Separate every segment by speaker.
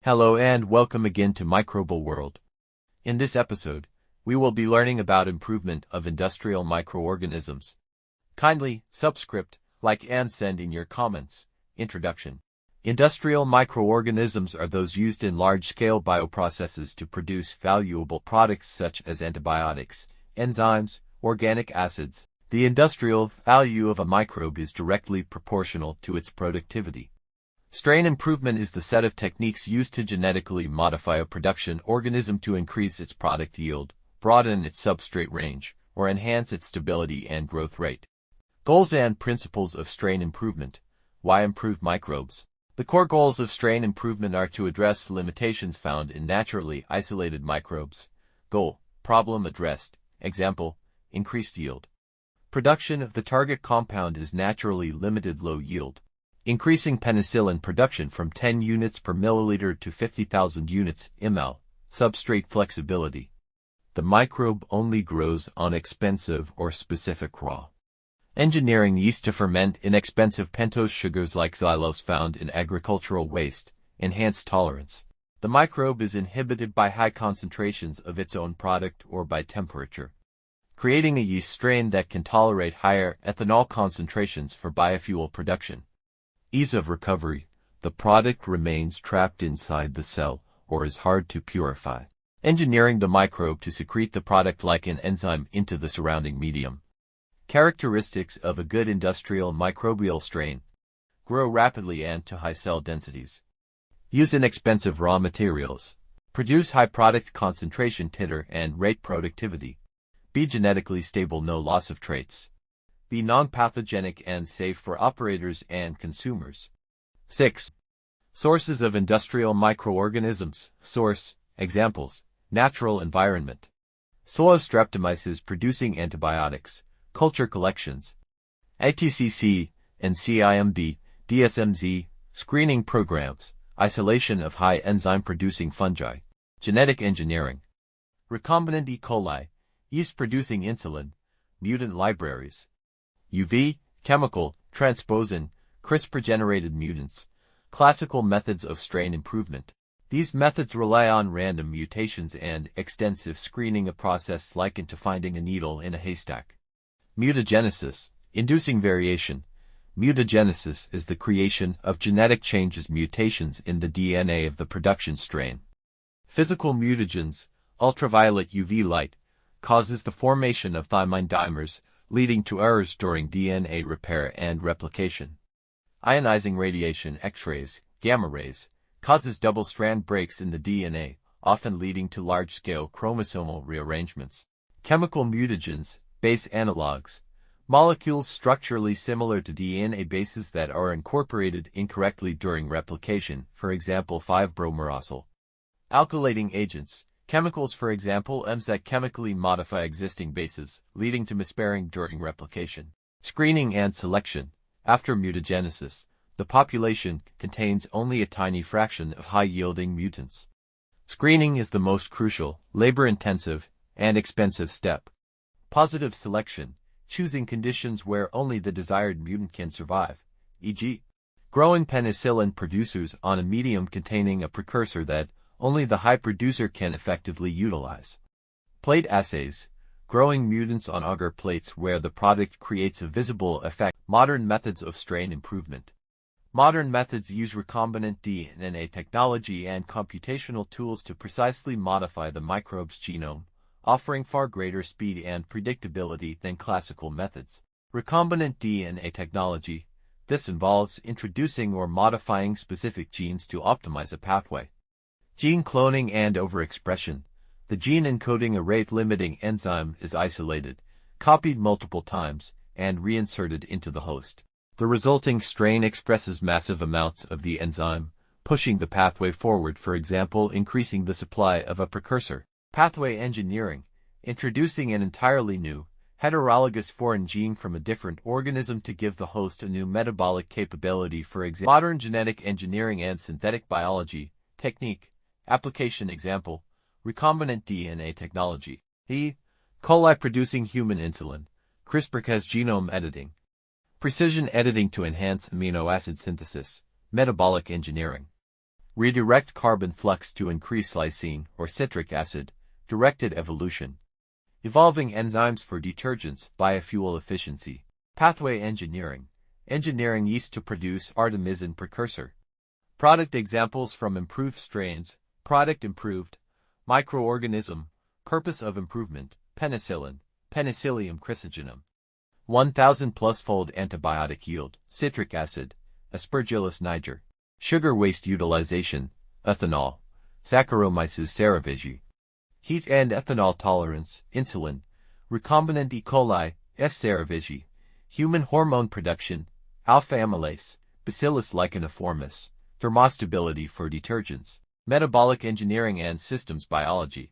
Speaker 1: Hello and welcome again to Microbial World. In this episode, we will be learning about improvement of industrial microorganisms. Kindly subscribe, like and send in your comments. Introduction. Industrial microorganisms are those used in large-scale bioprocesses to produce valuable products such as antibiotics, enzymes, organic acids. The industrial value of a microbe is directly proportional to its productivity. Strain improvement is the set of techniques used to genetically modify a production organism to increase its product yield, broaden its substrate range, or enhance its stability and growth rate. Goals and principles of strain improvement. Why improve microbes? The core goals of strain improvement are to address limitations found in naturally isolated microbes. Goal: problem addressed. Example: increased yield. Production of the target compound is naturally limited low yield. Increasing penicillin production from 10 units per milliliter to 50,000 units ml. Substrate flexibility. The microbe only grows on expensive or specific raw. Engineering yeast to ferment inexpensive pentose sugars like xylose found in agricultural waste. Enhanced tolerance. The microbe is inhibited by high concentrations of its own product or by temperature. Creating a yeast strain that can tolerate higher ethanol concentrations for biofuel production. Ease of recovery. The product remains trapped inside the cell or is hard to purify. Engineering the microbe to secrete the product like an enzyme into the surrounding medium. Characteristics of a good industrial microbial strain. Grow rapidly and to high cell densities. Use inexpensive raw materials. Produce high product concentration titer and rate productivity. Be genetically stable, no loss of traits. Be non-pathogenic and safe for operators and consumers. 6. Sources of industrial microorganisms. Source: examples, natural environment. Soil streptomyces producing antibiotics. Culture collections. ATCC and CIMB, DSMZ, screening programs, isolation of high enzyme producing fungi. Genetic engineering. Recombinant E. coli, yeast producing insulin, mutant libraries. UV, chemical, transposon, CRISPR-generated mutants. Classical methods of strain improvement. These methods rely on random mutations and extensive screening, a process likened to finding a needle in a haystack. Mutagenesis, inducing variation. Mutagenesis is the creation of genetic changes, mutations in the DNA of the production strain. Physical mutagens, ultraviolet UV light, causes the formation of thymine dimers, leading to errors during DNA repair and replication. Ionizing radiation, X-rays, gamma rays, causes double-strand breaks in the DNA, often leading to large-scale chromosomal rearrangements. Chemical mutagens, base analogs, molecules structurally similar to DNA bases that are incorporated incorrectly during replication, for example 5-bromuracil. Alkylating agents, chemicals, for example EMs, that chemically modify existing bases, leading to mispairing during replication. Screening and selection. After mutagenesis, the population contains only a tiny fraction of high-yielding mutants. Screening is the most crucial, labor-intensive, and expensive step. Positive selection, choosing conditions where only the desired mutant can survive, e.g., growing penicillin producers on a medium containing a precursor that only the high producer can effectively utilize. Plate assays, growing mutants on agar plates where the product creates a visible effect. Modern methods of strain improvement. Modern methods use recombinant DNA technology and computational tools to precisely modify the microbe's genome, offering far greater speed and predictability than classical methods. Recombinant DNA technology. This involves introducing or modifying specific genes to optimize a pathway. Gene cloning and overexpression. The gene encoding a rate-limiting enzyme is isolated, copied multiple times, and reinserted into the host. The resulting strain expresses massive amounts of the enzyme, pushing the pathway forward, for example increasing the supply of a precursor. Pathway engineering. Introducing an entirely new, heterologous foreign gene from a different organism to give the host a new metabolic capability, for example. Modern genetic engineering and synthetic biology. Technique. Application example, recombinant DNA technology. E. coli producing human insulin. CRISPR-Cas genome editing. Precision editing to enhance amino acid synthesis. Metabolic engineering. Redirect carbon flux to increase lysine or citric acid. Directed evolution. Evolving enzymes for detergents. Biofuel efficiency. Pathway engineering. Engineering yeast to produce artemisinin precursor. Product examples from improved strains. Product improved. Microorganism. Purpose of improvement. Penicillin. Penicillium chrysogenum. 1000 plus fold antibiotic yield. Citric acid. Aspergillus niger. Sugar waste utilization. Ethanol. Saccharomyces cerevisiae. Heat and ethanol tolerance. Insulin. Recombinant E. coli. S. cerevisiae. Human hormone production. Alpha amylase. Bacillus licheniformis. Thermostability for detergents. Metabolic engineering and systems biology.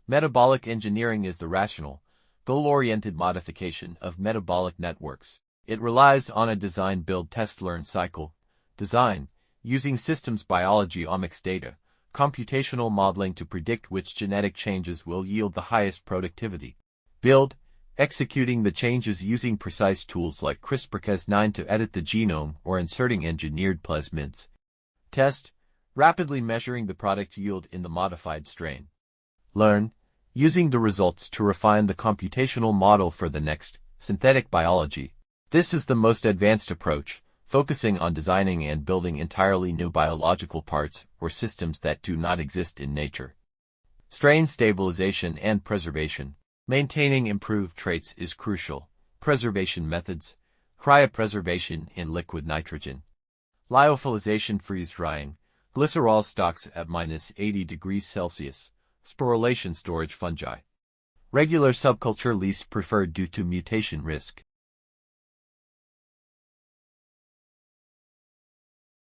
Speaker 1: Metabolic engineering is the rational, goal-oriented modification of metabolic networks. It relies on a design, build, test, learn cycle. Design, using systems biology omics data, computational modeling to predict which genetic changes will yield the highest productivity. Build, executing the changes using precise tools like CRISPR-Cas9 to edit the genome or inserting engineered plasmids. Test, rapidly measuring the product yield in the modified strain. Learn, using the results to refine the computational model for the next. Synthetic biology. This is the most advanced approach, focusing on designing and building entirely new biological parts or systems that do not exist in nature. Strain stabilization and preservation. Maintaining improved traits is crucial. Preservation methods. Cryopreservation in liquid nitrogen. Lyophilization, freeze drying. Glycerol stocks at -80 degrees Celsius. Sporulation, storage, fungi. Regular subculture least preferred due to mutation risk.